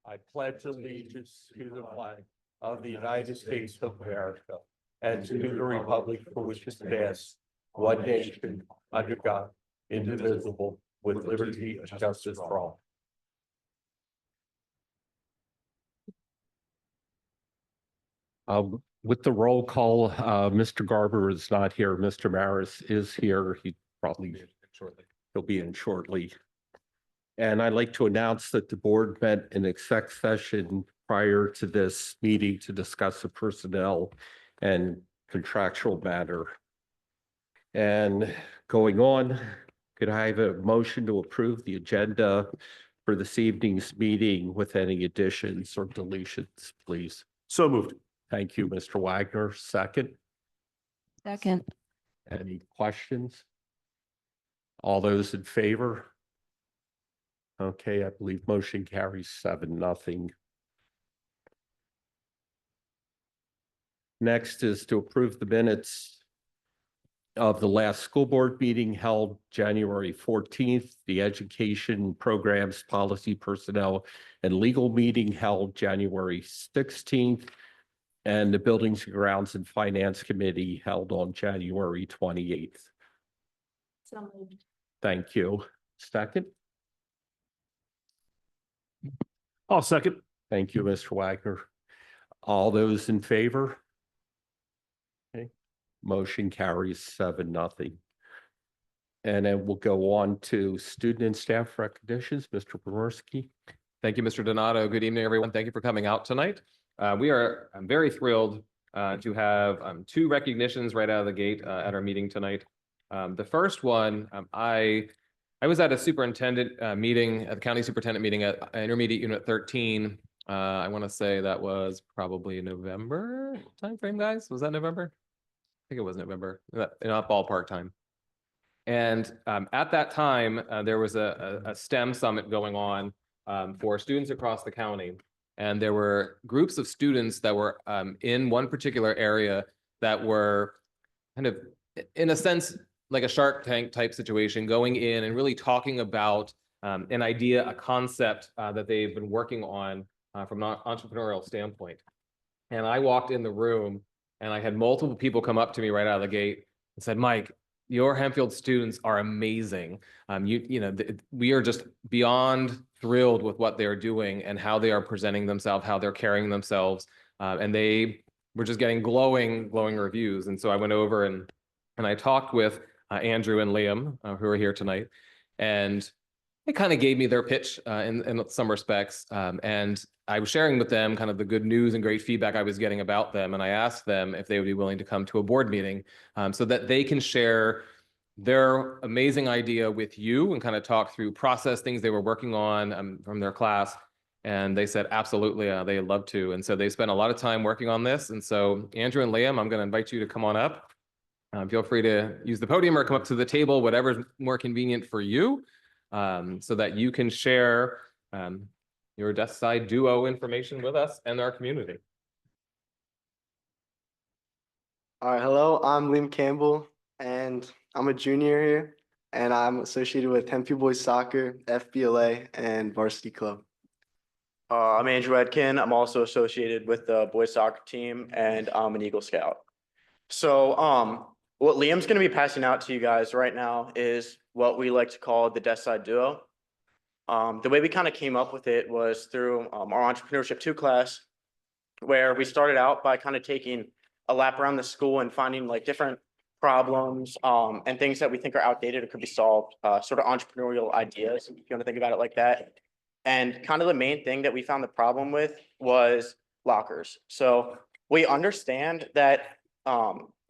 I pledge allegiance to the flag of the United States of America and to the republic for which it stands, one nation, under God, indivisible, with liberty and justice for all. With the roll call, Mr. Garber is not here. Mr. Maris is here. He'll be in shortly. And I'd like to announce that the board met in exec session prior to this meeting to discuss the personnel and contractual matter. And going on, could I have a motion to approve the agenda for this evening's meeting with any additions or deletions, please? So moved. Thank you, Mr. Wagner. Second. Second. Any questions? All those in favor? Okay, I believe motion carries 7-0. Next is to approve the minutes of the last school board meeting held January 14th, the education programs, policy, personnel, and legal meeting held January 16th, and the Buildings and Grounds and Finance Committee held on January 28th. So moved. Thank you. Second. I'll second. Thank you, Mr. Wagner. All those in favor? Okay, motion carries 7-0. And then we'll go on to student and staff recognitions. Mr. Bomerski. Thank you, Mr. Donato. Good evening, everyone. Thank you for coming out tonight. I'm very thrilled to have 2 recognitions right out of the gate at our meeting tonight. The first one, I was at a superintendent meeting, at the county superintendent meeting at Intermediate Unit 13. I want to say that was probably November timeframe, guys. Was that November? I think it was November, in that ballpark time. And at that time, there was a STEM summit going on for students across the county. And there were groups of students that were in one particular area that were kind of, in a sense, like a Shark Tank type situation, going in and really talking about an idea, a concept that they've been working on from an entrepreneurial standpoint. And I walked in the room and I had multiple people come up to me right out of the gate and said, Mike, your Hempfield students are amazing. We are just beyond thrilled with what they're doing and how they are presenting themselves, how they're carrying themselves. And they were just getting glowing reviews. And so I went over and I talked with Andrew and Liam, who are here tonight, and they kind of gave me their pitch in some respects. And I was sharing with them kind of the good news and great feedback I was getting about them. And I asked them if they would be willing to come to a board meeting so that they can share their amazing idea with you and kind of talk through process things they were working on from their class. And they said, absolutely, they'd love to. And so they spent a lot of time working on this. And so Andrew and Liam, I'm going to invite you to come on up. Feel free to use the podium or come up to the table, whatever's more convenient for you, so that you can share your desk side duo information with us and our community. All right, hello, I'm Liam Campbell, and I'm a junior here, and I'm associated with Hempfield Boys Soccer, FBLA, and Varsity Club. I'm Andrew Edkin. I'm also associated with the boys soccer team, and I'm an Eagle Scout. So, what Liam's going to be passing out to you guys right now is what we like to call the desk side duo. The way we kind of came up with it was through our Entrepreneurship 2 class, where we started out by kind of taking a lap around the school and finding like different problems and things that we think are outdated or could be solved, sort of entrepreneurial ideas, if you want to think about it like that. And kind of the main thing that we found the problem with was lockers. So we understand that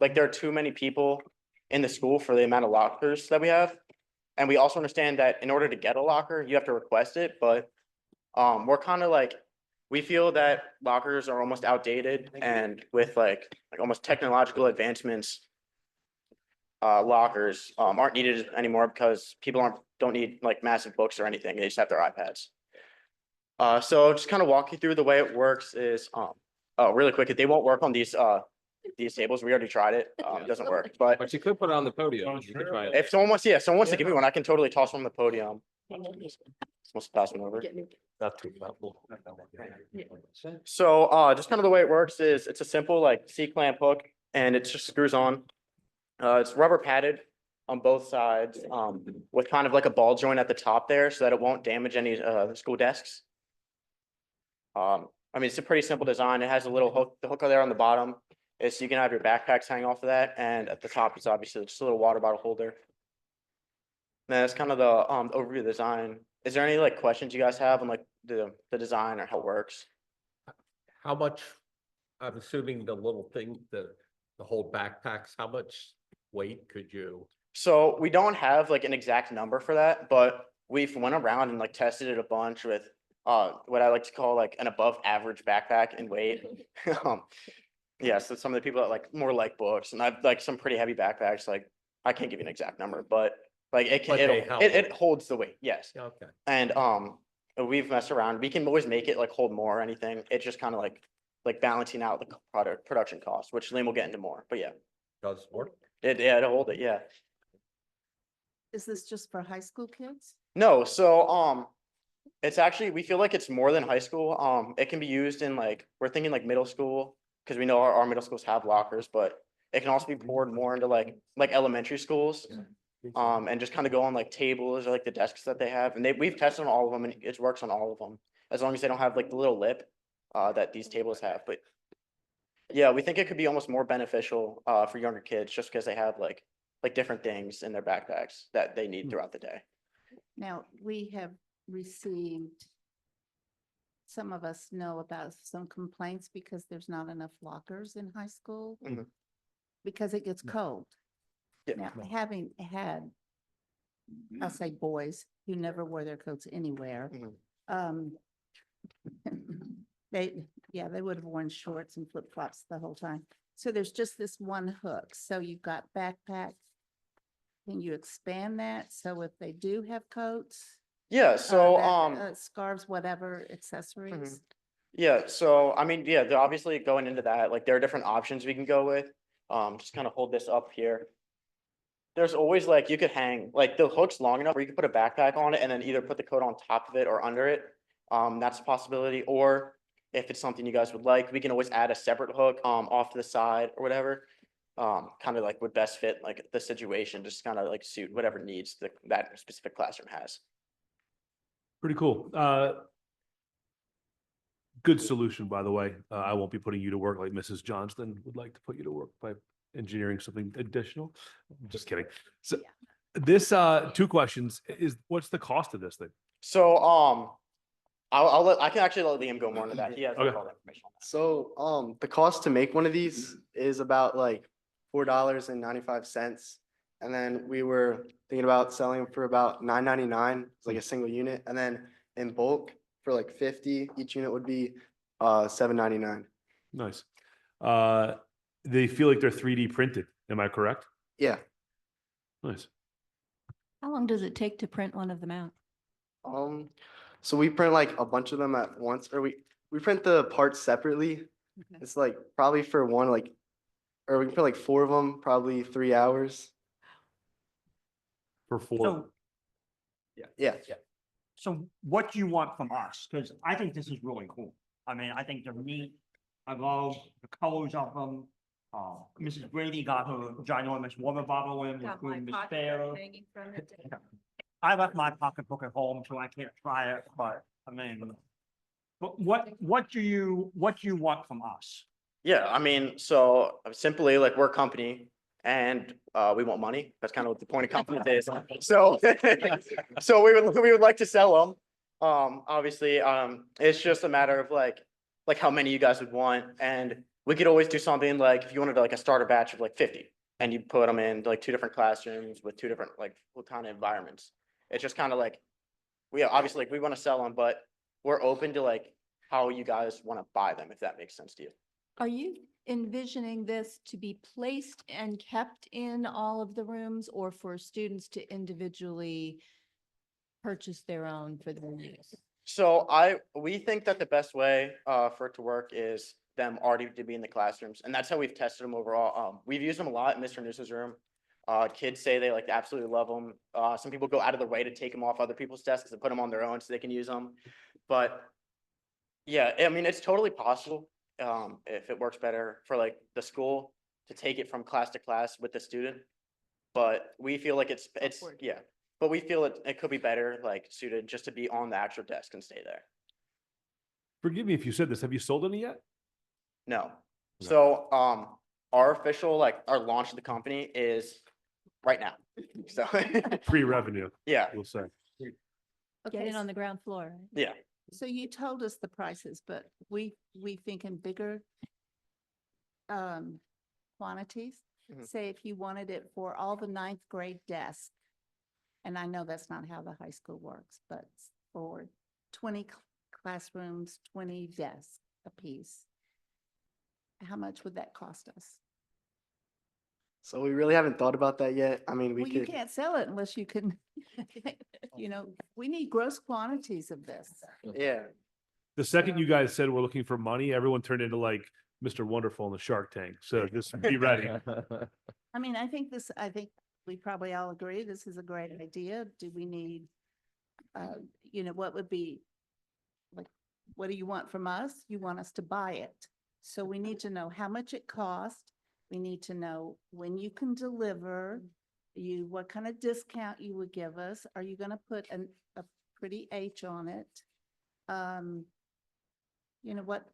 like there are too many people in the school for the amount of lockers that we have. And we also understand that in order to get a locker, you have to request it. But we're kind of like, we feel that lockers are almost outdated, and with like almost technological advancements, lockers aren't needed anymore because people don't need like massive books or anything. They just have their iPads. So just kind of walk you through the way it works is, really quick, they won't work on these tables. We already tried it. It doesn't work, but But you could put it on the podium. You could try it. if someone wants to give me one, I can totally toss one on the podium. Must pass one over. Not too level. So just kind of the way it works is it's a simple like C-clamp hook and it just screws on. It's rubber padded on both sides with kind of like a ball joint at the top there so that it won't damage any school desks. I mean, it's a pretty simple design. It has a little hook, the hooker there on the bottom is so you can have your backpacks hang off of that. And at the top is obviously just a little water bottle holder. And that's kind of the overview of the design. Is there any like questions you guys have on like the design or how it works? How much, I'm assuming the little thing, the whole backpacks, how much weight could you? So we don't have like an exact number for that, but we've went around and like tested it a bunch with what I like to call like an above average backpack in weight. Yeah, so some of the people that like more like books and I've like some pretty heavy backpacks, like I can't give you an exact number, but like it can But they it help. holds the weight, yes. Okay. And we've messed around. We can always make it like hold more or anything. It's just kind of like balancing out the production cost, which Liam will get into more. But yeah, Does work. it'll hold it, yeah. Is this just for high school kids? No, so it's actually we feel like it's more than high school. It can be used in like we're thinking like middle school because we know our middle schools have lockers, but it can also be poured more into like elementary schools. And just kind of go on like tables or like the desks that they have. And we've tested on all of them and it works on all of them. As long as they don't have like the little lip that these tables have. But yeah, we think it could be almost more beneficial for younger kids just because they have like different things in their backpacks that they need throughout the day. Now, we have received, some of us know about some complaints because there's not enough lockers in high school. Mhm. Because it gets cold. Yeah. Now, having had, I'll say boys who never wore their coats anywhere. Mhm. They would have worn shorts and flip flops the whole time. So there's just this one hook. So you've got backpack. Can you expand that? So if they do have coats, Yeah, so scarves, whatever, accessories. yeah, so I mean, yeah, they're obviously going into that, like there are different options we can go with. Just kind of hold this up here. There's always like, you could hang, like the hook's long enough where you could put a backpack on it and then either put the coat on top of it or under it. That's a possibility. Or if it's something you guys would like, we can always add a separate hook off to the side or whatever. Kind of like would best fit like the situation, just kind of like suit whatever needs that specific classroom has. Pretty cool. Good solution, by the way. I won't be putting you to work like Mrs. Johnston would like to put you to work by engineering something additional. Just kidding. So this, two questions is what's the cost of this thing? So I can actually let Liam go more into that. He has like, Okay. all the information on that. So the cost to make one of these is about like $4.95. And then we were thinking about selling them for about $9.99, it's like a single unit. And then in bulk for like 50, each unit would be $7.99. Nice. They feel like they're 3D printed. Am I correct? Yeah. Nice. How long does it take to print one of them out? So we print like a bunch of them at once, or we print the parts separately. Okay. It's like probably for one, like, or we can print like 4 of them, probably 3 hours. For four. So, Yeah. so what do you want from us? Because I think this is really cool. I mean, I think they're neat. I love the colors of them. Mrs. Brady got her ginormous water bottle in with room to spare. I left my pocketbook at home, so I can't try it, but I mean, but what do you want from us? Yeah, I mean, so simply like we're a company and we want money. That's kind of what the point of company is. So so we would like to sell them. Obviously, it's just a matter of like how many you guys would want. And we could always do something like if you wanted like a starter batch of like 50 and you put them in like 2 different classrooms with 2 different like kind of environments. It's just kind of like we obviously like we want to sell them, but we're open to like how you guys want to buy them, if that makes sense to you. Are you envisioning this to be placed and kept in all of the rooms or for students to individually purchase their own for their use? So we think that the best way for it to work is them already to be in the classrooms, and that's how we've tested them overall. We've used them a lot in Mr. Noosa's room. Kids say they like absolutely love them. Some people go out of their way to take them off other people's desks and put them on their own so they can use them. But yeah, I mean, it's totally possible, if it works better for like the school to take it from class to class with the student. But we feel like it's, Upward. yeah, but we feel it could be better, like suited just to be on the actual desk and stay there. Forgive me if you said this. Have you sold any yet? No. No. So, our official, like, our launch of the company is right now. So, Pre-revenue, yeah, we'll say. Okay, Get in on the ground floor. right? yeah. so you told us the prices, but we think in bigger quantities. Mhm. Say if you wanted it for all the ninth grade desks, and I know that's not how the high school works, but for 20 classrooms, 20 desks apiece, how much would that cost us? So we really haven't thought about that yet. I mean, we Well, you could, can't sell it unless you can, we need gross quantities of this. Yeah. The second you guys said we're looking for money, everyone turned into like Mr. Wonderful in the Shark Tank. So just be ready. I mean, I think we probably all agree this is a great idea. Do we need, what would be, like, what do you want from us? You want us to buy it. So we need to know how much it costs. We need to know when you can deliver, what kind of discount you would give us. Are you gonna put a pretty H on it? What,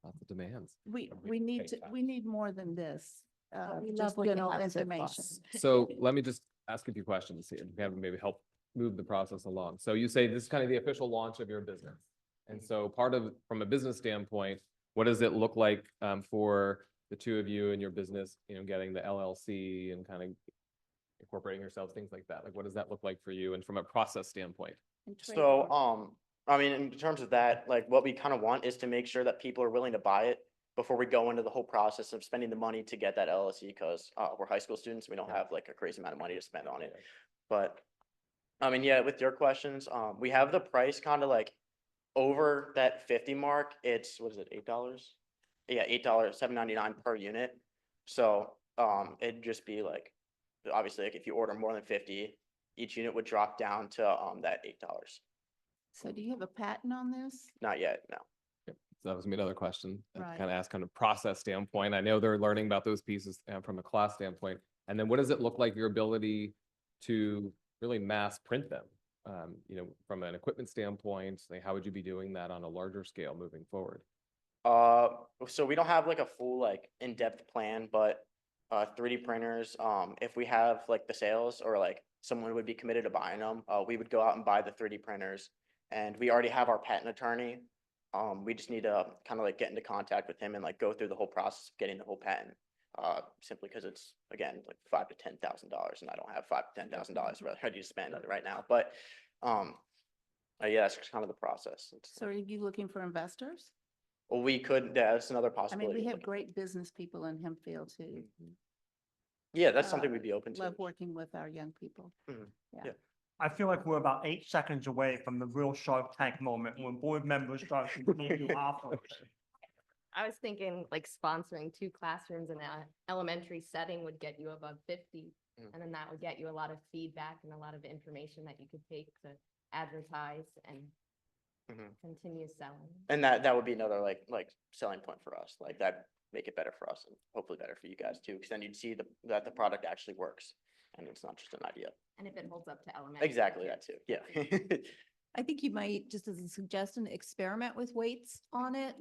Lots of demands. we we need pay we need more than this. We Just love looking general at the information. costs. So let me just ask a few questions here. We have maybe help move the process along. So you say this is kind of the official launch of your business. And so from a business standpoint, what does it look like for the two of you and your business, getting the LLC and kind of incorporating yourselves, things like that? Like, what does that look like for you? And from a process standpoint? And So, trademark. I mean, in terms of that, like what we kind of want is to make sure that people are willing to buy it before we go into the whole process of spending the money to get that LLC, because we're high school students, we don't have like a crazy amount of money to spend on it. But I mean, yeah, with your questions, we have the price kind of like over that 50 mark. It's, what is it, $8? Yeah, $8, $7.99 per unit. So it'd just be like, obviously, like if you order more than 50, each unit would drop down to that $8. So do you have a patent on this? Not yet, no. So that was another question. Right. Kind of ask kind of process standpoint. I know they're learning about those pieces from a class standpoint. And then what does it look like, your ability to really mass print them? From an equipment standpoint, like how would you be doing that on a larger scale moving forward? So we don't have like a full like in-depth plan, but 3D printers, if we have like the sales or like someone would be committed to buying them, we would go out and buy the 3D printers. And we already have our patent attorney. We just need to kind of like get into contact with him and like go through the whole process of getting the whole patent. Simply because it's, again, like $5,000 to $10,000, and I don't have $5,000 to $10,000 ready to spend on it right now. But yeah, that's kind of the process. So are you looking for investors? Well, we could, yeah, that's another I mean, possibility. we of have looking- great business people in Hempfield who Yeah, that's something we'd be open to. love working with our young people. I feel like we're about 8 seconds away from the real Shark Tank moment when board members start to make you offers. I was thinking like sponsoring 2 classrooms in an elementary setting would get you above 50. Mm. And then that would get you a lot of feedback and a lot of information that you could take to advertise and Mhm. continue selling. And that would be another like selling point for us. Like that make it better for us and hopefully better for you guys too, because then you'd see that the product actually works and it's not just an idea. And if it holds up to elementary. Exactly, that too. Yeah. I think you might, just as a suggestion, experiment with weights on it,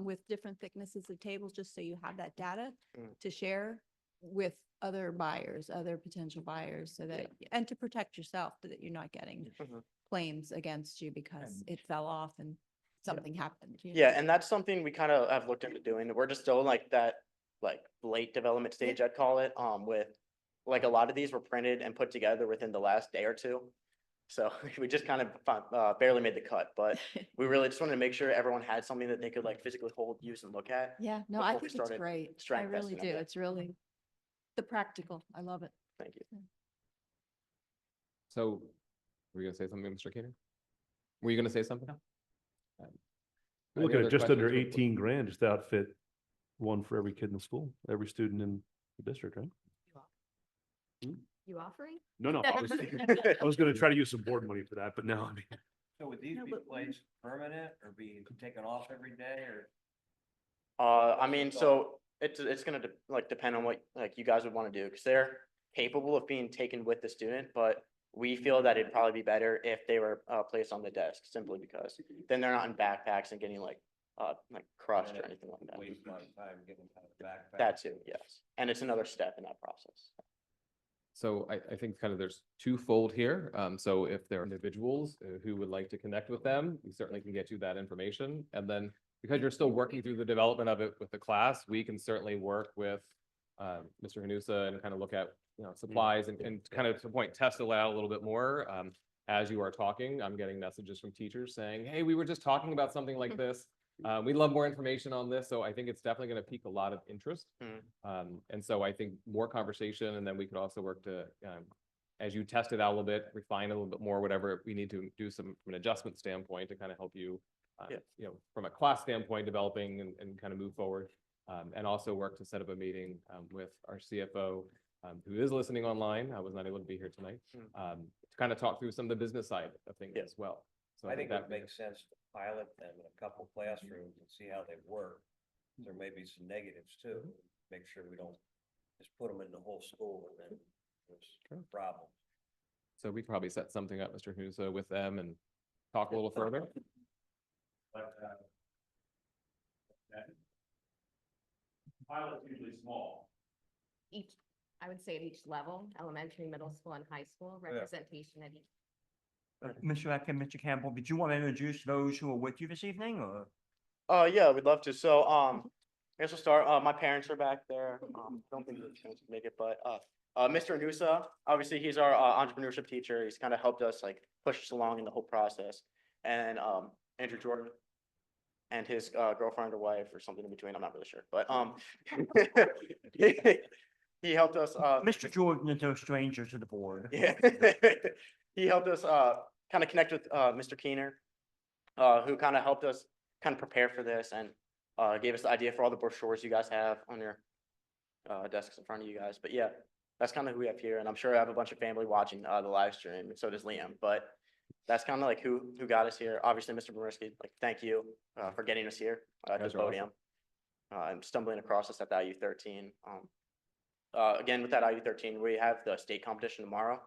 with different thicknesses of tables, just so you have that data Mm. to share with other buyers, other potential buyers, so that, and to protect yourself, so that you're not getting Mhm. claims against you because it fell off and something happened. you know? Yeah, and that's something we kind of have looked into doing. We're just still in like that like late development stage, I'd call it, with like a lot of these were printed and put together within the last day or two. So we just kind of barely made the cut, but we really just wanted to make sure everyone had something that they could like physically hold, use and look at. Yeah, no, I Before we think it's started great. I strength really testing do. of it. It's really the practical. I love it. Thank you. So were you gonna say something, Mr. Kater? Were you gonna say something? We're looking Any at other just under questions or- 18 grand just to outfit one for every kid in the school, every student in the district, right? You offering? No, I was gonna try to use some board money for that, but no, I mean, So would these No, be but we- placed permanent or be taken off every day or? I mean, so it's gonna like depend on what like you guys would want to do, because they're capable of being taken with the student, but we feel that it'd probably be better if they were placed on the desk, simply because then they're not in backpacks and getting like crushed or anything like that. Waste a lot of time getting out of the backpack. That too, yes, and it's another step in that process. So I think kind of there's twofold here. So if there are individuals who would like to connect with them, we certainly can get you that information. And then because you're still working through the development of it with the class, we can certainly work with Mr. Hanusa and kind of look at, supplies and kind of to the point, test it out a little bit more. As you are talking, I'm getting messages from teachers saying, hey, we were just talking about something like this. We'd love more information on this. So I think it's definitely going to pique a lot of interest. And so I think more conversation, and then we could also work to, as you test it out a little bit, refine it a little bit more, whatever we need to do from an adjustment standpoint to kind of help you, from a class standpoint, developing and kind of move forward. And also work to set up a meeting with our CFO, who is listening online. I was not able to be here tonight, to kind of talk through some of the business side of things as well. So I think that it makes sense to pilot them in a couple classrooms and see how they work. There may be some negatives too. Make sure we don't just put them in the whole school and then there's problems. So we could probably set something up, Mr. Hanusa, with them and talk a little further. but pilot's usually small. I would say at each level, elementary, middle school and high school, representation at each. Mr. Atkin, Mr. Campbell, did you want to introduce those who are with you this evening or? Yeah, we'd love to. So, I guess we'll start. My parents are back there. Don't think the parents can make it, but Mr. Nusa, obviously he's our entrepreneurship teacher. He's kind of helped us like push us along in the whole process. And Andrew Jordan and his girlfriend or wife or something in between. I'm not really sure, but he helped us. Mr. Jordan is no stranger to the board. Yeah, he helped us kind of connect with Mr. Keener, who kind of helped us kind of prepare for this and gave us the idea for all the brochures you guys have on your desks in front of you guys. But yeah, that's kind of who we have here, and I'm sure I have a bunch of family watching the live stream, and so does Liam. But that's kind of like who got us here. Obviously, Mr. Boriski, like thank you for getting us here at this podium. I'm stumbling across us at the IU13. Again, with that IU13, we have the state competition tomorrow.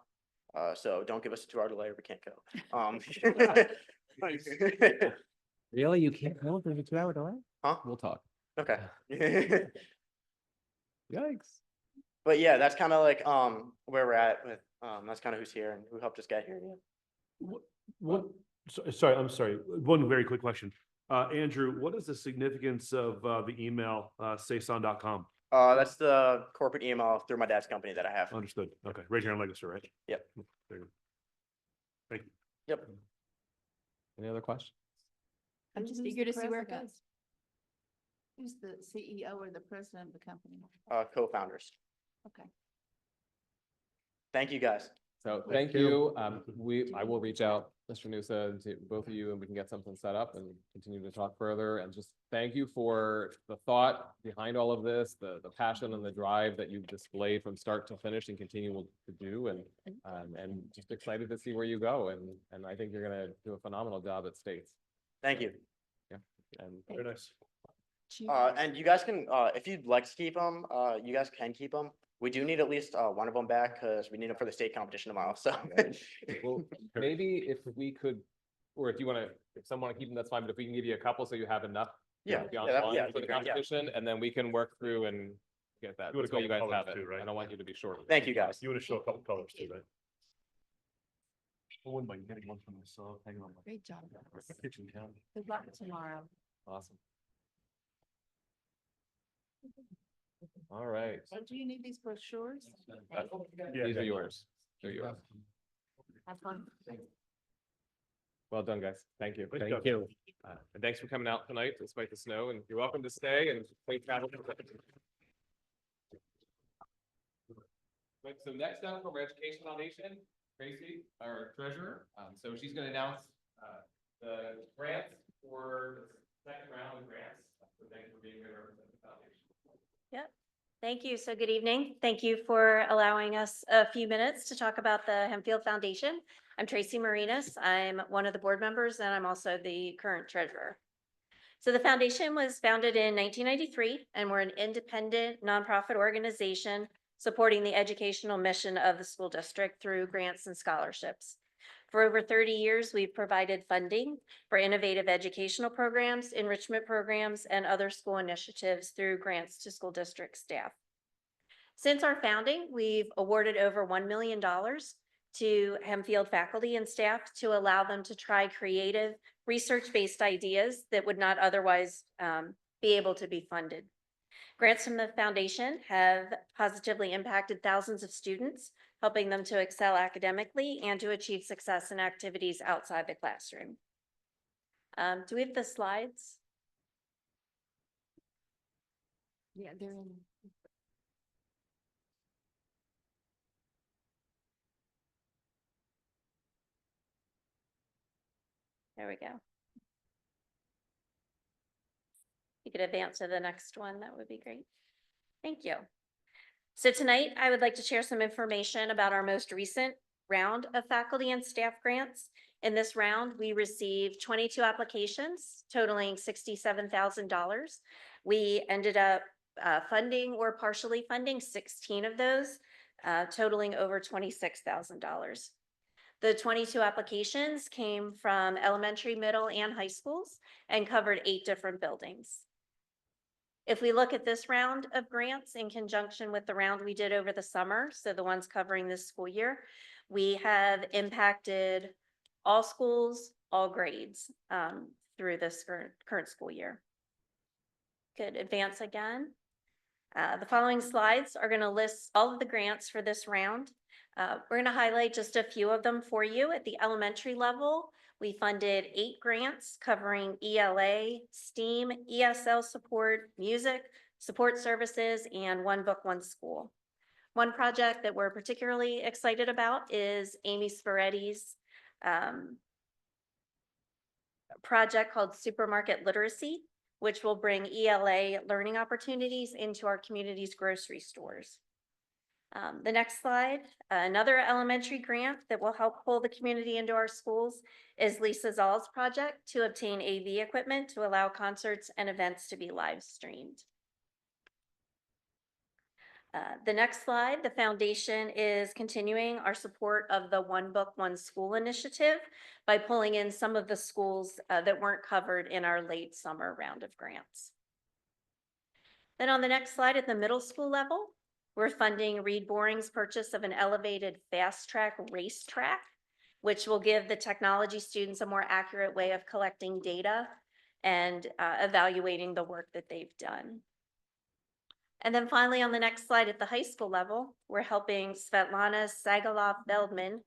So don't give us a 2-hour delay or we can't go. Really? You can't go for a 2-hour delay? Huh? We'll talk. Okay. Yikes. But yeah, that's kind of like where we're at with that's kind of who's here and who helped us get here. I'm sorry. One very quick question. Andrew, what is the significance of the email saison.com? That's the corporate email through my dad's company that I have. Understood. Okay. Raise your hand, Lancaster, right? Yep. There you go. Thank you. Yep. Any other questions? I'm just Who's eager the to see where it president? goes. Who's the CEO or the president of the company? Co-founders. Okay. Thank you guys. So thank you. I will reach out, Mr. Nusa, to both of you, and we can get something set up and continue to talk further. And just thank you for the thought behind all of this, the passion and the drive that you've displayed from start to finish and continue to do. And just excited to see where you go. And I think you're going to do a phenomenal job at States. Thank you. Yeah. And Very nice. And you guys can, if you'd like to keep them, you guys can keep them. We do need at least one of them back because we need them for the state competition tomorrow. So well, maybe if we could, or if you want to, if someone want to keep them, that's fine. But if we can give you a couple, so you have enough. Yeah, beyond yeah, line yeah, for the yeah. competition, and then we can work through and get that. You wanna That's why you guys couple have colors it. too, right? I don't want you to be short. thank you guys. You want to show a couple colors too, right? I wouldn't mind getting one for myself, hanging on my Great job. kitchen counter. Good luck tomorrow. Awesome. All right. So do you need these brochures? These are yours. They're yours. Have fun. Well done, guys. Thank you. Thank you. And thanks for coming out tonight despite the snow, and you're welcome to stay and safe travel. Right, so next up from our Education Foundation, Tracy, our treasurer. So she's going to announce the grants for the second round of grants. So thanks for being here to represent the foundation. Yep. Thank you. So good evening. Thank you for allowing us a few minutes to talk about the Hempfield Foundation. I'm Tracy Marinas. I'm one of the board members and I'm also the current treasurer. So the foundation was founded in 1993 and we're an independent nonprofit organization supporting the educational mission of the school district through grants and scholarships. For over 30 years, we've provided funding for innovative educational programs, enrichment programs, and other school initiatives through grants to school district staff. Since our founding, we've awarded over $1 million to Hempfield faculty and staff to allow them to try creative, research-based ideas that would not otherwise be able to be funded. Grants from the foundation have positively impacted thousands of students, helping them to excel academically and to achieve success in activities outside the classroom. Do we have the slides? Yeah, they're in. There we go. You could advance to the next one, that would be great. Thank you. So tonight, I would like to share some information about our most recent round of faculty and staff grants. In this round, we received 22 applications totaling $67,000. We ended up funding or partially funding 16 of those, totaling over $26,000. The 22 applications came from elementary, middle, and high schools and covered 8 different buildings. If we look at this round of grants in conjunction with the round we did over the summer, so the ones covering this school year, we have impacted all schools, all grades through this current school year. Good, advance again. The following slides are going to list all of the grants for this round. We're going to highlight just a few of them for you. At the elementary level, we funded 8 grants covering ELA, STEAM, ESL support, music, support services, and One Book, One School. One project that we're particularly excited about is Amy Sporetti's project called Supermarket Literacy, which will bring ELA learning opportunities into our community's grocery stores. The next slide, another elementary grant that will help pull the community into our schools is Lisa Zoll's project to obtain AV equipment to allow concerts and events to be live streamed. The next slide, the foundation is continuing our support of the One Book, One School initiative by pulling in some of the schools that weren't covered in our late summer round of grants. Then on the next slide at the middle school level, we're funding Reed Boring's purchase of an elevated fast track racetrack, which will give the technology students a more accurate way of collecting data and evaluating the work that they've done. And then finally, on the next slide at the high school level, we're helping Svetlana Sagalov-Veldman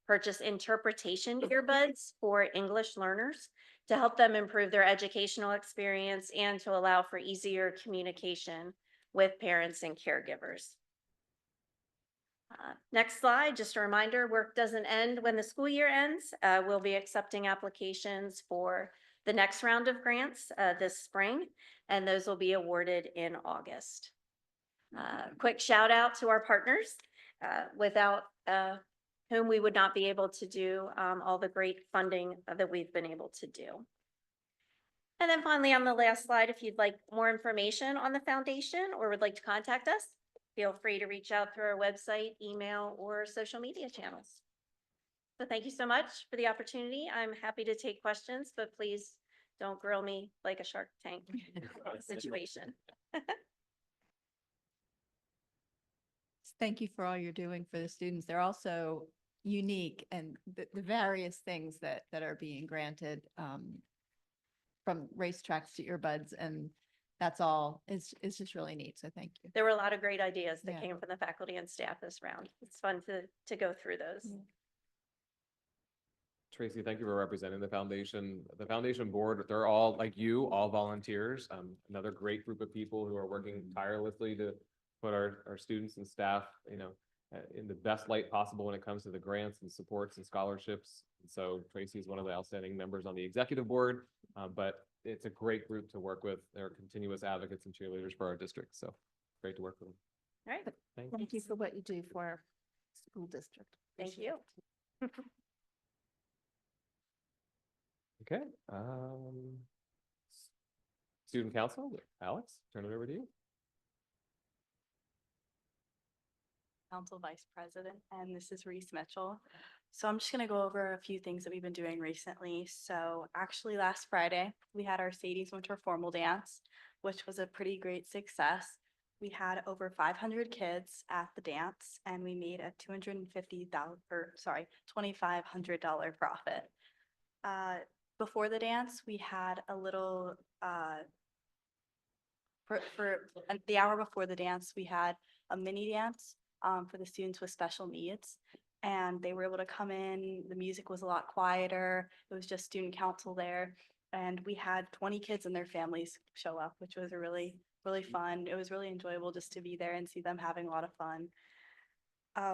purchase interpretation earbuds for English learners to help them improve their educational experience and to allow for easier communication with parents and caregivers. Next slide, just a reminder, work doesn't end when the school year ends. We'll be accepting applications for the next round of grants this spring, and those will be awarded in August. Quick shout out to our partners, without whom we would not be able to do all the great funding that we've been able to do. And then finally, on the last slide, if you'd like more information on the foundation or would like to contact us, feel free to reach out through our website, email, or social media channels. So thank you so much for the opportunity. I'm happy to take questions, but please don't grill me like a Shark Tank situation. Thank you for all you're doing for the students. They're also unique and the various things that are being granted from racetracks to earbuds, and that's all. It's just really neat. So thank you. There were a lot of great ideas that Yeah. came from the faculty and staff this round. It's fun to go through those. Yeah. Tracy, thank you for representing the foundation. The foundation board, they're all like you, all volunteers. Another great group of people who are working tirelessly to put our students and staff, in the best light possible when it comes to the grants and supports and scholarships. And so Tracy is one of the outstanding members on the executive board, but it's a great group to work with. They're continuous advocates and cheerleaders for our district. So great to work with them. All right, Thank you for what you do for our school district. thank Appreciate you. it. Okay. Student council, Alex, turn it over to you. Council Vice President, and this is Reese Mitchell. So I'm just going to go over a few things that we've been doing recently. So actually last Friday, we had our Sadie's Winter Formal Dance, which was a pretty great success. We had over 500 kids at the dance and we made a $2,500 profit. Before the dance, we had a little, for the hour before the dance, we had a mini dance for the students with special needs. And they were able to come in, the music was a lot quieter, it was just student council there. And we had 20 kids and their families show up, which was a really fun. It was really enjoyable just to be there and see them having a lot of fun.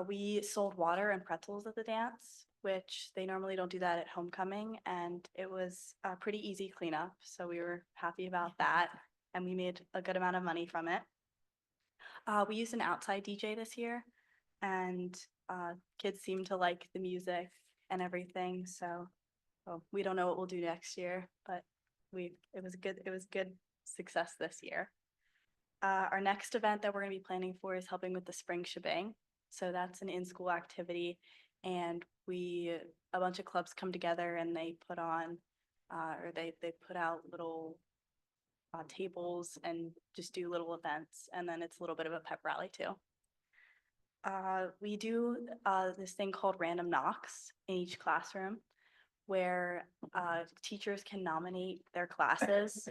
We sold water and pretzels at the dance, which they normally don't do that at homecoming. And it was a pretty easy cleanup. So we were happy about that. And we made a good amount of money from it. We used an outside DJ this year and kids seem to like the music and everything. So we don't know what we'll do next year, but it was good success this year. Our next event that we're going to be planning for is helping with the spring shebang. So that's an in-school activity, and a bunch of clubs come together and they put on, or they put out little tables and just do little events, and then it's a little bit of a pep rally too. We do this thing called random knocks in each classroom, where teachers can nominate their classes.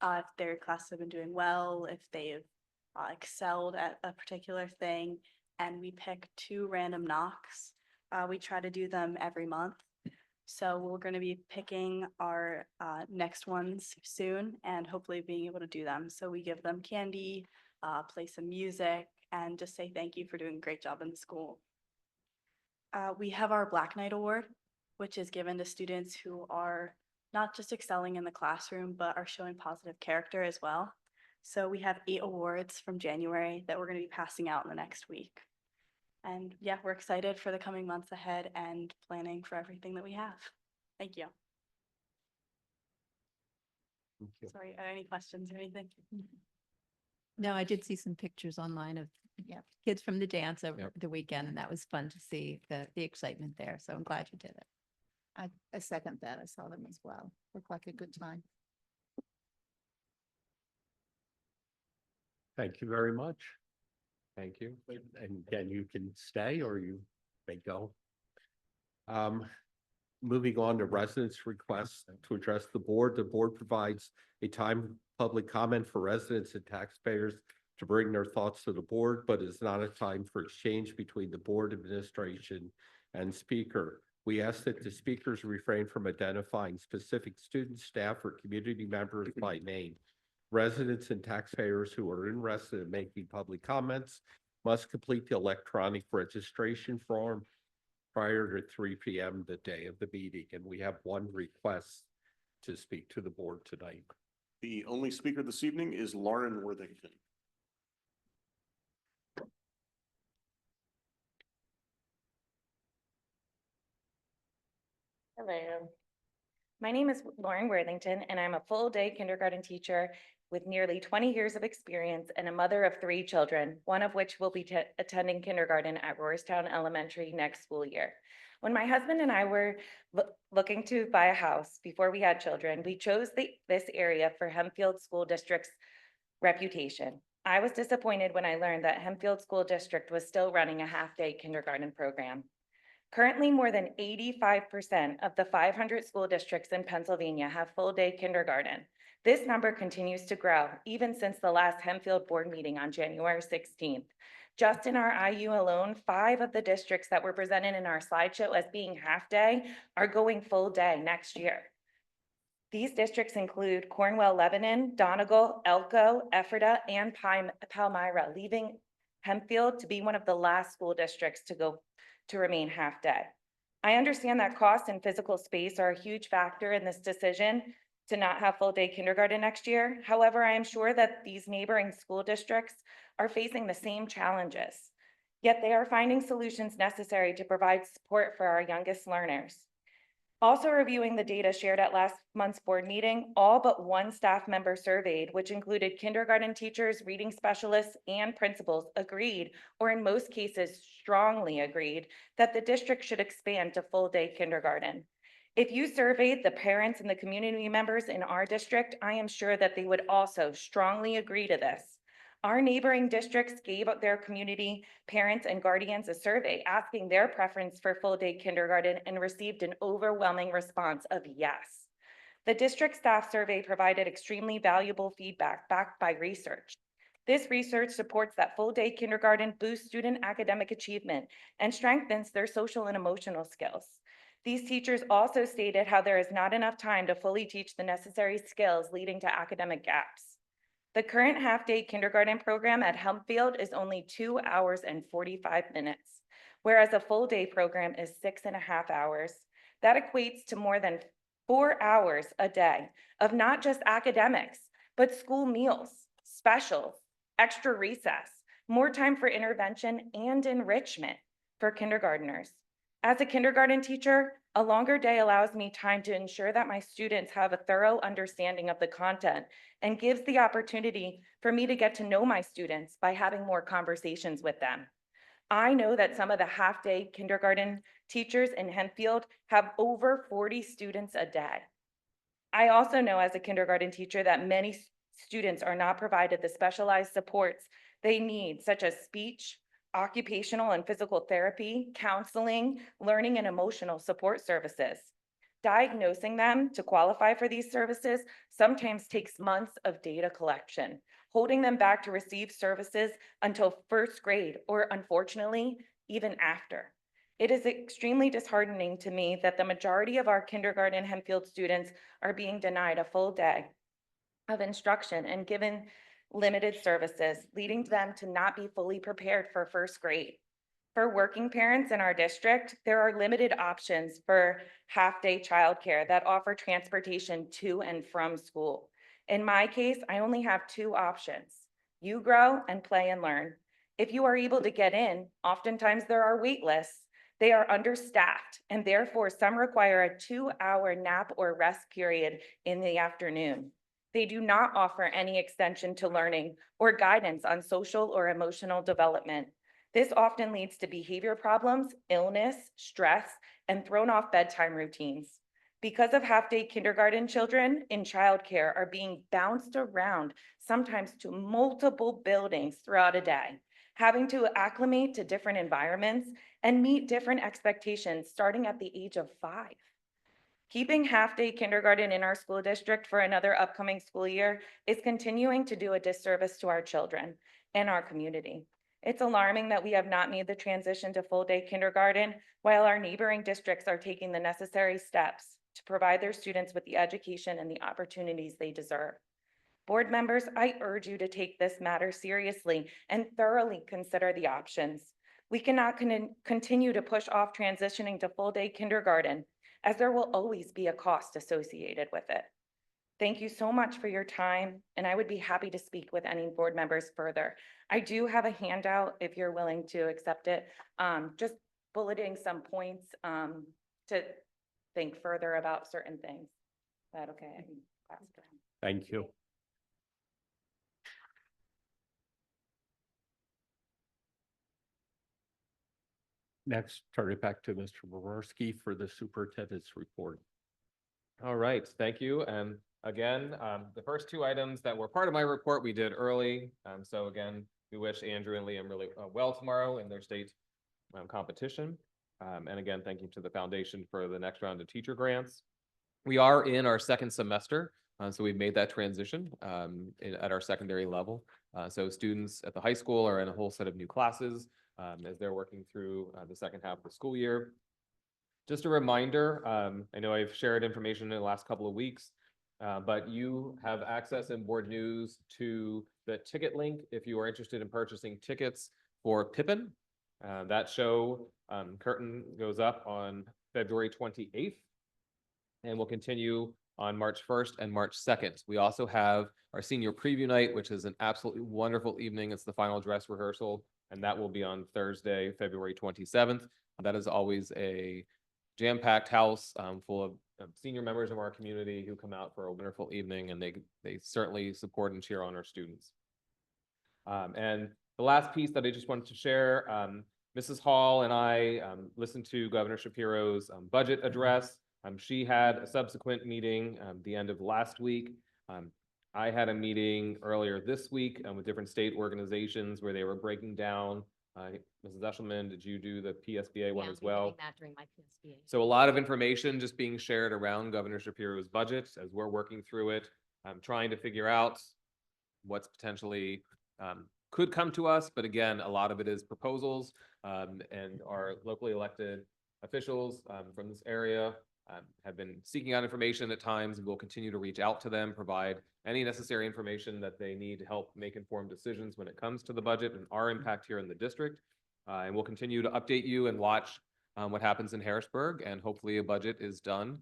If their classes have been doing well, if they've excelled at a particular thing, and we pick 2 random knocks. We try to do them every month. So we're going to be picking our next ones soon and hopefully being able to do them. So we give them candy, play some music, and just say thank you for doing a great job in the school. We have our Black Knight Award, which is given to students who are not just excelling in the classroom, but are showing positive character as well. So we have 8 awards from January that we're going to be passing out in the next week. And yeah, we're excited for the coming months ahead and planning for everything that we have. Thank you. Thank you. Sorry, are there any questions or anything? No, I did see some pictures online of kids from the dance over Yep. the weekend, and that was fun to see the excitement there. So I'm glad you did it. I second that. I saw them as well. Looked like a good time. Thank you very much. Thank you. And again, you can stay or you may go. Moving on to residents' requests to address the board provides a time public comment for residents and taxpayers to bring their thoughts to the board, but is not a time for exchange between the board administration and speaker. We ask that the speakers refrain from identifying specific students, staff, or community members by name. Residents and taxpayers who are interested in making public comments must complete the electronic registration form prior to 3 p.m. the day of the meeting. And we have one request to speak to the board tonight. The only speaker this evening is Lauren Worthington. Hello. My name is Lauren Worthington, and I'm a full-day kindergarten teacher with nearly 20 years of experience and a mother of 3 children, one of which will be attending kindergarten at Roarstown Elementary next school year. When my husband and I were looking to buy a house before we had children, we chose this area for Hempfield School District's reputation. I was disappointed when I learned that Hempfield School District was still running a half-day kindergarten program. Currently, more than 85% of the 500 school districts in Pennsylvania have full-day kindergarten. This number continues to grow, even since the last Hempfield board meeting on January 16th. Just in our IU alone, 5 of the districts that were presented in our slideshow as being half-day are going full-day next year. These districts include Cornwall, Lebanon, Donegal, Elko, Ephrata, and Palmyra, leaving Hempfield to be one of the last school districts to remain half-day. I understand that cost and physical space are a huge factor in this decision to not have full-day kindergarten next year. However, I am sure that these neighboring school districts are facing the same challenges. Yet they are finding solutions necessary to provide support for our youngest learners. Also reviewing the data shared at last month's board meeting, all but one staff member surveyed, which included kindergarten teachers, reading specialists, and principals, agreed, or in most cases strongly agreed, that the district should expand to full-day kindergarten. If you surveyed the parents and the community members in our district, I am sure that they would also strongly agree to this. Our neighboring districts gave their community parents and guardians a survey asking their preference for full-day kindergarten and received an overwhelming response of yes. The district staff survey provided extremely valuable feedback backed by research. This research supports that full-day kindergarten boosts student academic achievement and strengthens their social and emotional skills. These teachers also stated how there is not enough time to fully teach the necessary skills leading to academic gaps. The current half-day kindergarten program at Hempfield is only 2 hours and 45 minutes, whereas a full-day program is 6.5 hours. That equates to more than 4 hours a day of not just academics, but school meals, specials, extra recess, more time for intervention and enrichment for kindergartners. As a kindergarten teacher, a longer day allows me time to ensure that my students have a thorough understanding of the content and gives the opportunity for me to get to know my students by having more conversations with them. I know that some of the half-day kindergarten teachers in Hempfield have over 40 students a day. I also know as a kindergarten teacher that many students are not provided the specialized supports they need, such as speech, occupational and physical therapy, counseling, learning and emotional support services. Diagnosing them to qualify for these services sometimes takes months of data collection, holding them back to receive services until first grade or, unfortunately, even after. It is extremely disheartening to me that the majority of our kindergarten Hempfield students are being denied a full day of instruction and given limited services, leading them to not be fully prepared for first grade. For working parents in our district, there are limited options for half-day childcare that offer transportation to and from school. In my case, I only have 2 options: you grow and play and learn. If you are able to get in, oftentimes there are wait lists. They are understaffed, and therefore some require a 2-hour nap or rest period in the afternoon. They do not offer any extension to learning or guidance on social or emotional development. This often leads to behavior problems, illness, stress, and thrown off bedtime routines. Because of half-day kindergarten, children in childcare are being bounced around, sometimes to multiple buildings throughout a day, having to acclimate to different environments and meet different expectations starting at the age of 5. Keeping half-day kindergarten in our school district for another upcoming school year is continuing to do a disservice to our children and our community. It's alarming that we have not made the transition to full-day kindergarten while our neighboring districts are taking the necessary steps to provide their students with the education and the opportunities they deserve. Board members, I urge you to take this matter seriously and thoroughly consider the options. We cannot continue to push off transitioning to full-day kindergarten, as there will always be a cost associated with it. Thank you so much for your time, and I would be happy to speak with any board members further. I do have a handout if you're willing to accept it, just bulleting some points to think further about certain things. Is that okay? I can pass it around. Thank you. Next, turn it back to Mr. Borarsky for the superintendent's report. All right, thank you. And again, the first 2 items that were part of my report, we did early. So again, we wish Andrew and Liam really well tomorrow in their state competition. And again, thank you to the foundation for the next round of teacher grants. We are in our 2nd semester, so we've made that transition at our secondary level. So students at the high school are in a whole set of new classes as they're working through the second half of the school year. Just a reminder, I know I've shared information in the last couple of weeks, but you have access in board news to the ticket link if you are interested in purchasing tickets for Pippin. That show curtain goes up on February 28th and will continue on March 1st and March 2nd. We also have our senior preview night, which is an absolutely wonderful evening. It's the final dress rehearsal, and that will be on Thursday, February 27th. That is always a jam-packed house full of senior members of our community who come out for a wonderful evening, and they certainly support and cheer on our students. And the last piece that I just wanted to share, Mrs. Hall and I listened to Governor Shapiro's budget address. She had a subsequent meeting the end of last week. I had a meeting earlier this week with different state organizations where they were breaking down. Mrs. Eshelman, did you do the PSBA one Yeah, as I'll be doing well? that during my PSBA. So a lot of information just being shared around Governor Shapiro's budget as we're working through it. I'm trying to figure out what's potentially could come to us, but again, a lot of it is proposals, and our locally elected officials from this area have been seeking out information at times, and we'll continue to reach out to them, provide any necessary information that they need to help make informed decisions when it comes to the budget and our impact here in the district. And we'll continue to update you and watch what happens in Harrisburg, and hopefully a budget is done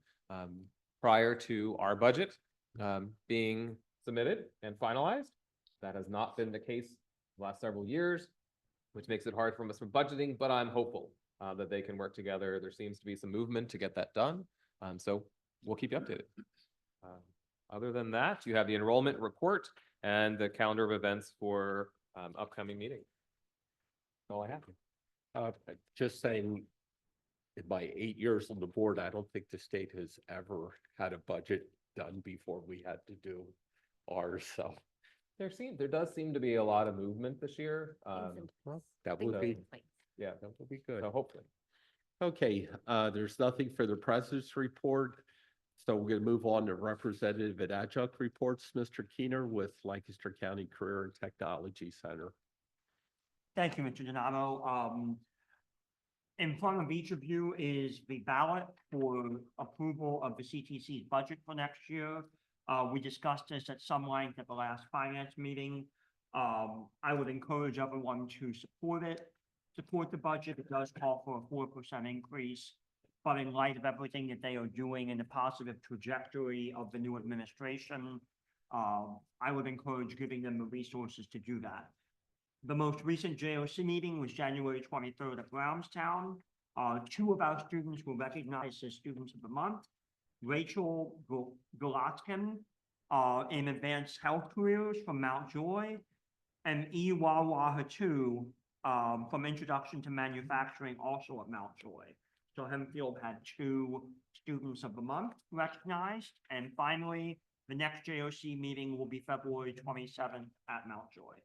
prior to our budget being submitted and finalized. That has not been the case the last several years, which makes it hard for us for budgeting, but I'm hopeful that they can work together. There seems to be some movement to get that done. So we'll keep you updated. Other than that, you have the enrollment report and the calendar of events for upcoming meetings. That's all I have. Just saying, in my 8 years on the board, I don't think the state has ever had a budget done before we had to do ours, so. There does seem to be a lot of movement this year. Well, that would be, Yeah, that would be good. so hopefully. Okay, there's nothing for the president's report. So we're going to move on to representative and adjunct reports. Mr. Keener with Lancaster County Career and Technology Center. Thank you, Mr. Donato. In front of each of you is the ballot for approval of the CTC's budget for next year. We discussed this at some length at the last finance meeting. I would encourage everyone to support it, support the budget. It does call for a 4% increase, but in light of everything that they are doing and the positive trajectory of the new administration, I would encourage giving them the resources to do that. The most recent JOC meeting was January 23rd at Brownstown. 2 of our students were recognized as Students of the Month. Rachel Galatkin in Advanced Health Careers from Mount Joy, and Iwawa Hatu from Introduction to Manufacturing, also at Mount Joy. So Hempfield had 2 Students of the Month recognized. And finally, the next JOC meeting will be February 27th at Mount Joy.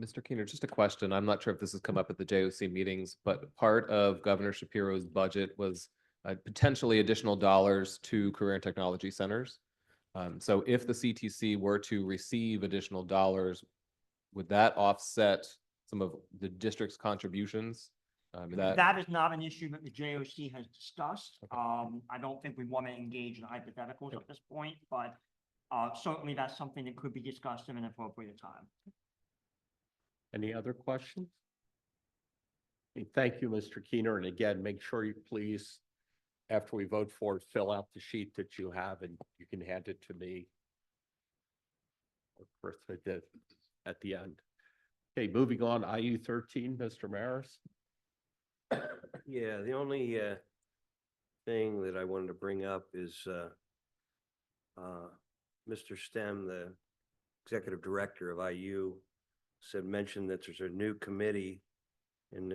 Mr. Keener, just a question. I'm not sure if this has come up at the JOC meetings, but part of Governor Shapiro's budget was potentially additional dollars to career and technology centers. So if the CTC were to receive additional dollars, would that offset some of the district's contributions? That is not an issue that the JOC has discussed. I don't think we want to engage in hypotheticals at this point, but certainly that's something that could be discussed in an appropriate time. Any other questions? Okay, thank you, Mr. Keener. And again, make sure you please, after we vote for it, fill out the sheet that you have, and you can hand it to me or Chris at the end. Okay, moving on, IU 13, Mr. Maris. Yeah, the only thing that I wanted to bring up is Mr. Stem, the executive director of IU, mentioned that there's a new committee in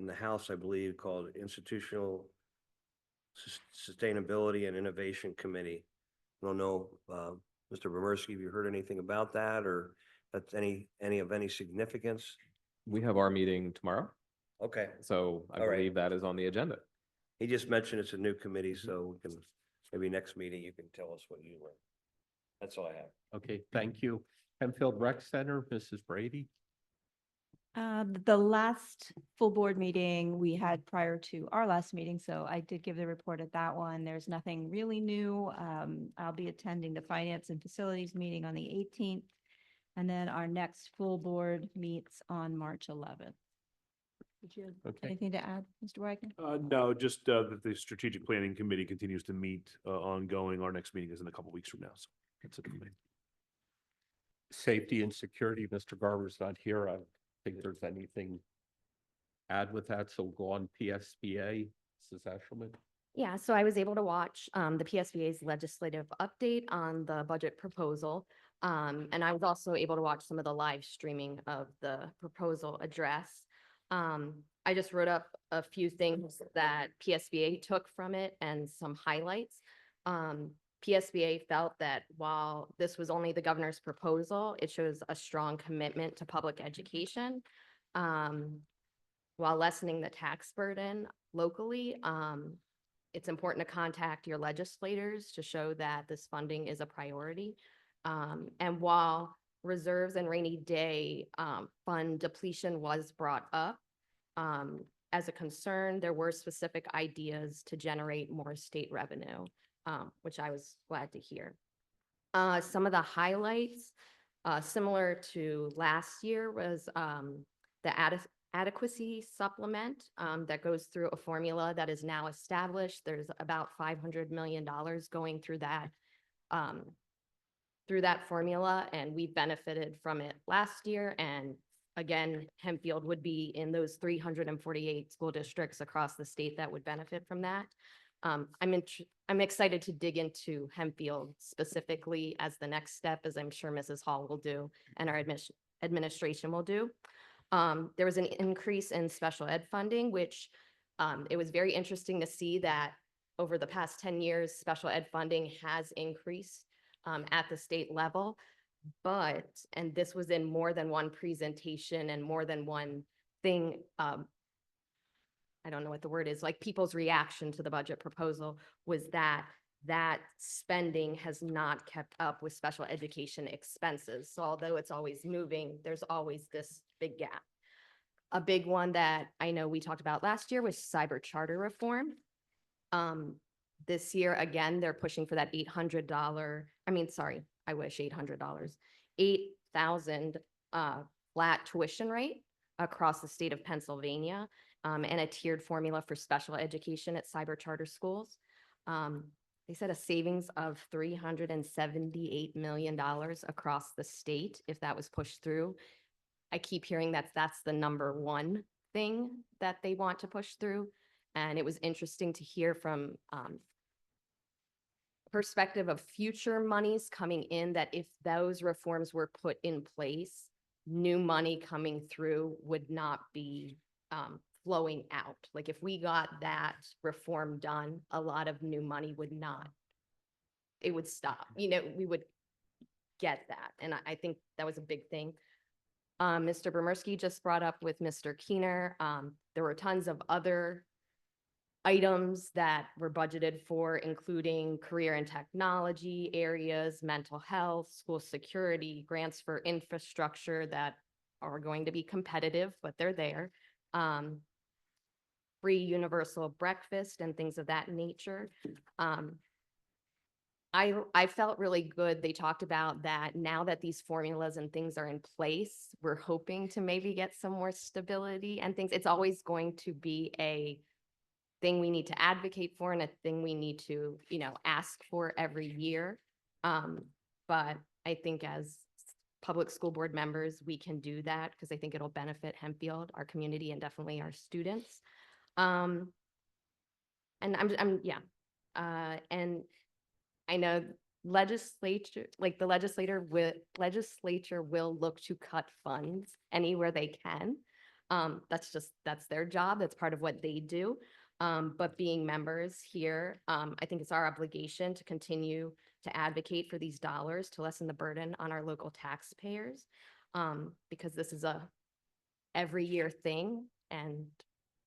the House, I believe, called Institutional Sustainability and Innovation Committee. I don't know, Mr. Bomersky, have you heard anything about that, or that's any of any significance? We have our meeting tomorrow. Okay. So I believe that is on the agenda. He just mentioned it's a new committee, so we can, maybe next meeting you can tell us what you learned. That's all I have. Okay, thank you. Hempfield Rec Center, Mrs. Brady. The last full board meeting we had prior to our last meeting, so I did give the report at that one. There's nothing really new. I'll be attending the Finance and Facilities meeting on the 18th, and then our next full board meets on March 11th. Did you have Okay. anything to add, Mr. Wagner? No, just that the strategic planning committee continues to meet ongoing. Our next meeting is in a couple weeks from now. So that's it for me. Safety and security, Mr. Garber's not here. I don't think there's anything add with that, so we'll go on PSBA. Mrs. Eshelman. Yeah, so I was able to watch the PSBA's legislative update on the budget proposal. And I was also able to watch some of the live streaming of the proposal address. I just wrote up a few things that PSBA took from it and some highlights. PSBA felt that while this was only the governor's proposal, it shows a strong commitment to public education, while lessening the tax burden locally. It's important to contact your legislators to show that this funding is a priority. And while reserves and rainy day fund depletion was brought up as a concern, there were specific ideas to generate more state revenue, which I was glad to hear. Some of the highlights, similar to last year, was the adequacy supplement that goes through a formula that is now established. There's about $500 million going through that formula, and we benefited from it last year. And again, Hempfield would be in those 348 school districts across the state that would benefit from that. I'm excited to dig into Hempfield specifically as the next step, as I'm sure Mrs. Hall will do and our administration will do. There was an increase in special ed funding, which it was very interesting to see that over the past 10 years, special ed funding has increased at the state level. But, and this was in more than one presentation and more than one thing, I don't know what the word is, like people's reaction to the budget proposal was that spending has not kept up with special education expenses. So although it's always moving, there's always this big gap. A big one that I know we talked about last year was cyber charter reform. This year, again, they're pushing for that $800, $8,000 flat tuition rate across the state of Pennsylvania, and a tiered formula for special education at cyber charter schools. They said a savings of $378 million across the state if that was pushed through. I keep hearing that that's the number one thing that they want to push through. And it was interesting to hear from perspective of future monies coming in, that if those reforms were put in place, new money coming through would not be flowing out. Like if we got that reform done, a lot of new money would not, it would stop. We would get that. And I think that was a big thing. Mr. Bermersky just brought up with Mr. Keener. There were tons of other items that were budgeted for, including career and technology areas, mental health, school security, grants for infrastructure that are going to be competitive, but they're there. Free universal breakfast and things of that nature. I felt really good. They talked about that now that these formulas and things are in place, we're hoping to maybe get some more stability and things. It's always going to be a thing we need to advocate for and a thing we need to, ask for every year. But I think as public school board members, we can do that because I think it'll benefit Hempfield, our community, and definitely our students. And and I know the legislature will look to cut funds anywhere they can. That's their job. That's part of what they do. But being members here, I think it's our obligation to continue to advocate for these dollars to lessen the burden on our local taxpayers, because this is a every year thing and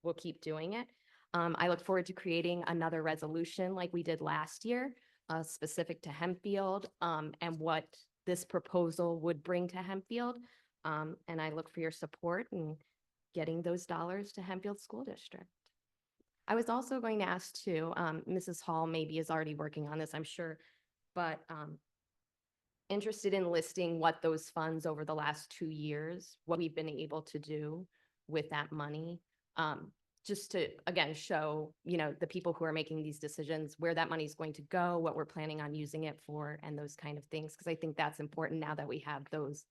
we'll keep doing it. I look forward to creating another resolution like we did last year, specific to Hempfield, and what this proposal would bring to Hempfield. And I look for your support in getting those dollars to Hempfield School District. I was also going to ask too, Mrs. Hall maybe is already working on this, I'm sure, but interested in listing what those funds over the last 2 years, what we've been able to do with that money. Just to, again, show, the people who are making these decisions, where that money is going to go, what we're planning on using it for, and those kind of things. Because I think that's important now that we have those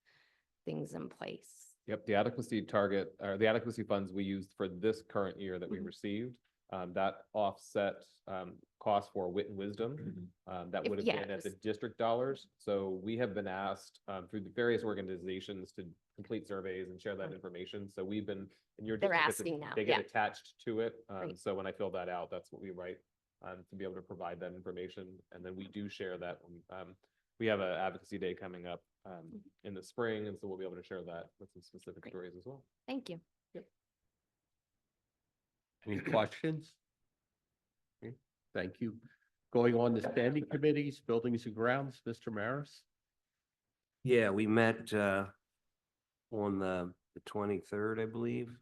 things in place. Yep, the adequacy target, or the adequacy funds we used for this current year that we Mhm. received, that offset cost for Wit and Wisdom. That would have yeah, been at the just- district dollars. So we have been asked through the various organizations to complete surveys and share that Right. information. So we've been, in your They're district, it's asking now, they get yeah. attached to it. Right. So when I fill that out, that's what we write to be able to provide that information. And then we do share that. We have an advocacy day coming up in the spring, and so we'll be able to share that with some specific Great. stories as well. Thank you. Any questions? Okay, thank you. Going on to standing committees, buildings and grounds, Mr. Maris. Yeah, we met on the 23rd, I believe,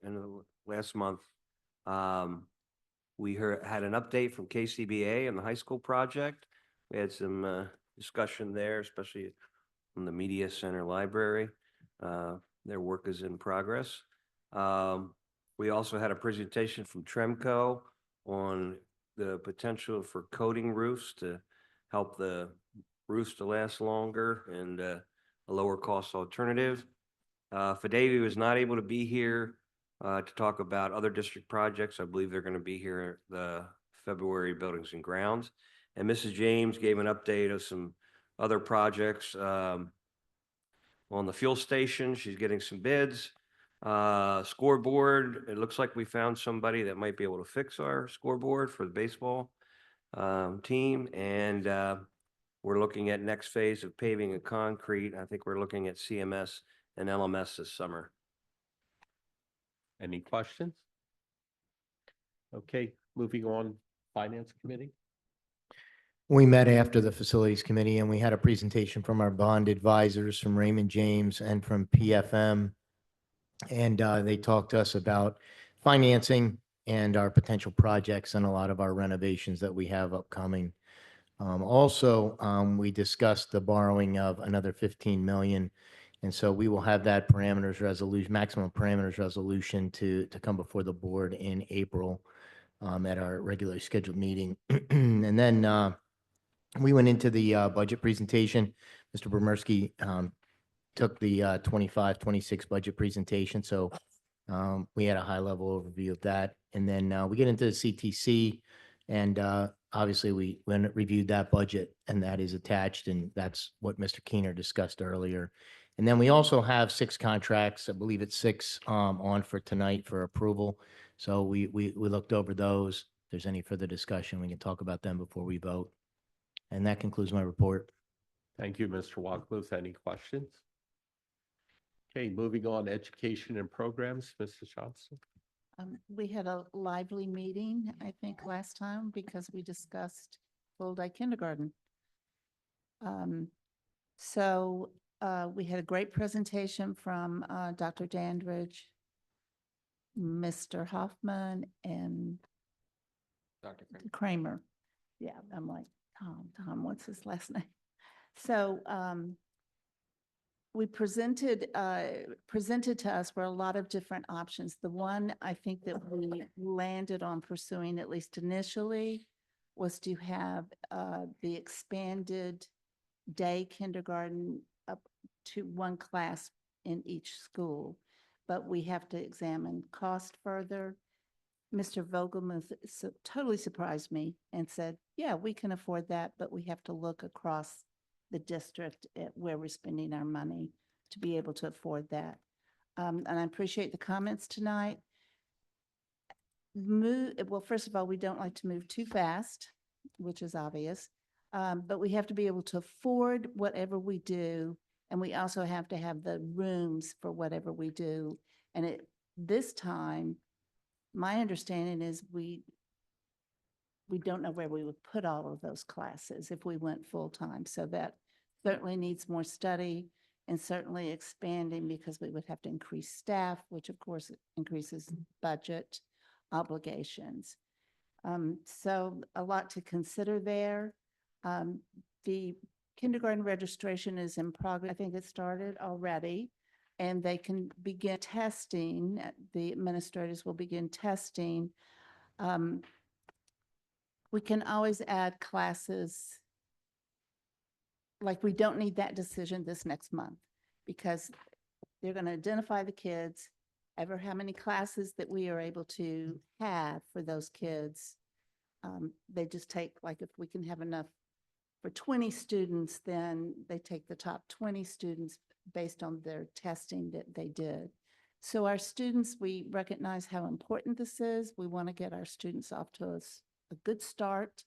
end of last month. We had an update from KCBA on the high school project. We had some discussion there, especially on the media center library. Their work is in progress. We also had a presentation from Tremco on the potential for coating roofs to help the roofs to last longer and a lower cost alternative. Fidavi was not able to be here to talk about other district projects. I believe they're going to be here the February buildings and grounds. And Mrs. James gave an update of some other projects on the fuel station. She's getting some bids. Scoreboard, it looks like we found somebody that might be able to fix our scoreboard for the baseball team. And we're looking at next phase of paving and concrete. I think we're looking at CMS and LMS this summer. Any questions? Okay, moving on, Finance Committee. We met after the Facilities Committee and we had a presentation from our bond advisors from Raymond James and from PFM. And they talked to us about financing and our potential projects and a lot of our renovations that we have upcoming. Also, we discussed the borrowing of another 15 million. And so we will have that parameters resolution, maximum parameters resolution to come before the board in April at our regularly scheduled meeting. And then we went into the budget presentation. Mr. Bremersky took the 25-26 budget presentation. So we had a high level overview of that. And then we get into the CTC and obviously we went and reviewed that budget and that is attached and that's what Mr. Keener discussed earlier. And then we also have 6 contracts, I believe it's 6 on for tonight for approval. So we looked over those. If there's any further discussion, we can talk about them before we vote. And that concludes my report. Thank you, Mr. Wackluth. Any questions? Okay, moving on, education and programs, Mrs. Johnston. We had a lively meeting, I think, last time because we discussed full-day kindergarten. So we had a great presentation from Dr. Dandridge, Mr. Hoffman, and Dr. Kramer. Yeah, I'm like, Tom, what's his last name? So we presented to us were a lot of different options. The one I think that we landed on pursuing, at least initially, was to have the expanded day kindergarten up to 1 class in each school. But we have to examine cost further. Mr. Vogelmuth totally surprised me and said, yeah, we can afford that, but we have to look across the district at where we're spending our money to be able to afford that. And I appreciate the comments tonight. Well, first of all, we don't like to move too fast, which is obvious, but we have to be able to afford whatever we do. And we also have to have the rooms for whatever we do. And this time, my understanding is we don't know where we would put all of those classes if we went full-time. So that certainly needs more study and certainly expanding because we would have to increase staff, which of course increases budget obligations. So a lot to consider there. The kindergarten registration is in progress. I think it started already. and they can begin testing, the administrators will begin testing. We can always add classes. Like, we don't need that decision this next month because they're going to identify the kids, ever how many classes that we are able to have for those kids. They just take, like, if we can have enough for 20 students, then they take the top 20 students based on their testing that they did. So our students, we recognize how important this is. We want to get our students off to a good start.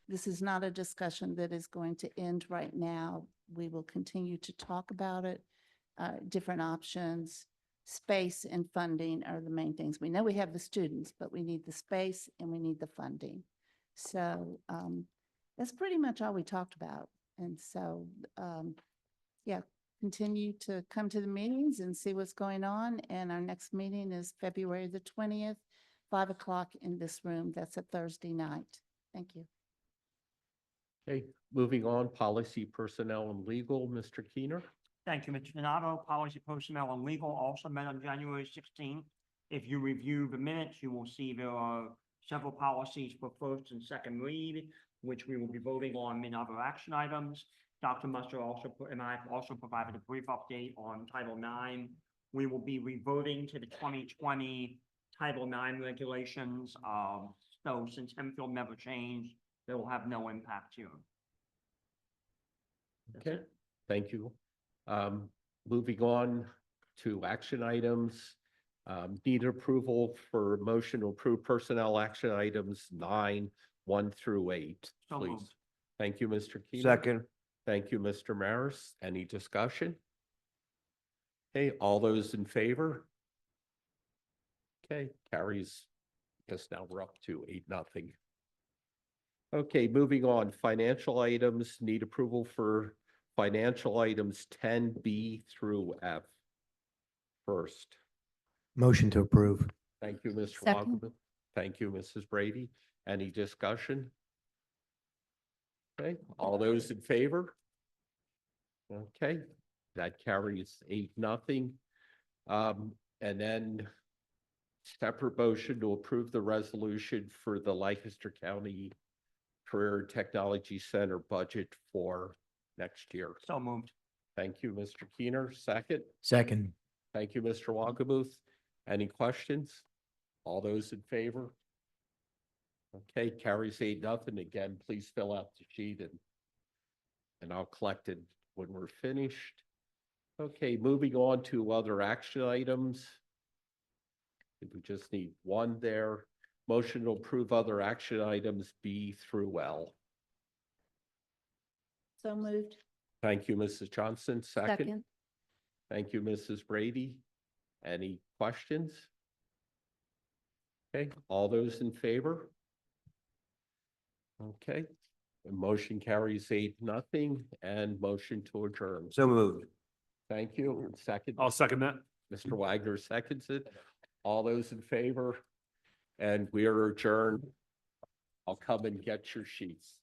This is not a discussion that is going to end right now. We will continue to talk about it, different options. Space and funding are the main things. We know we have the students, but we need the space and we need the funding. So that's pretty much all we talked about. And so, yeah, continue to come to the meetings and see what's going on. And our next meeting is February the 20th, 5 o'clock in this room. That's a Thursday night. Thank you. Okay, moving on, policy, personnel, and legal, Mr. Keener. Thank you, Mr. Donato. Policy, personnel, and legal also met on January 16th. If you review the minutes, you will see there are several policies for first and second read, which we will be voting on in other action items. Dr. Muster and I have also provided a brief update on Title IX. We will be reverting to the 2020 Title IX regulations. So since Hempfield never changed, they will have no impact here. Okay, thank you. Moving on to action items. Need approval for motion to approve personnel action items 9, 1 through 8, So please. moved. Thank you, Mr. Keener. Second. Thank you, Mr. Maris. Any discussion? Okay, all those in favor? Okay, carries. Guess now we're up to 8-0. Okay, moving on, financial items, need approval for financial items 10B through F. First, Motion to approve. thank you, Mr. Second. Wagaman. Thank you, Mrs. Brady. Any discussion? Okay, all those in favor? Okay, that carries 8-0. And then separate motion to approve the resolution for the Lancaster County Career Technology Center budget for next year. So moved. Thank you, Mr. Keener. Second. Second. Thank you, Mr. Wagamuth. Any questions? All those in favor? Okay, carries 8-0. Again, please fill out the sheet and I'll collect it when we're finished. Okay, moving on to other action items. We just need one there. Motion to approve other action items B through L. So moved. Thank you, Mrs. Johnson. Second. Second. Thank you, Mrs. Brady. Any questions? Okay, all those in favor? Okay, the motion carries 8-0 and motion to adjourn. So moved. Thank you. Second. I'll second that. Mr. Wagner seconds it. All those in favor? And we are adjourned. I'll come and get your sheets.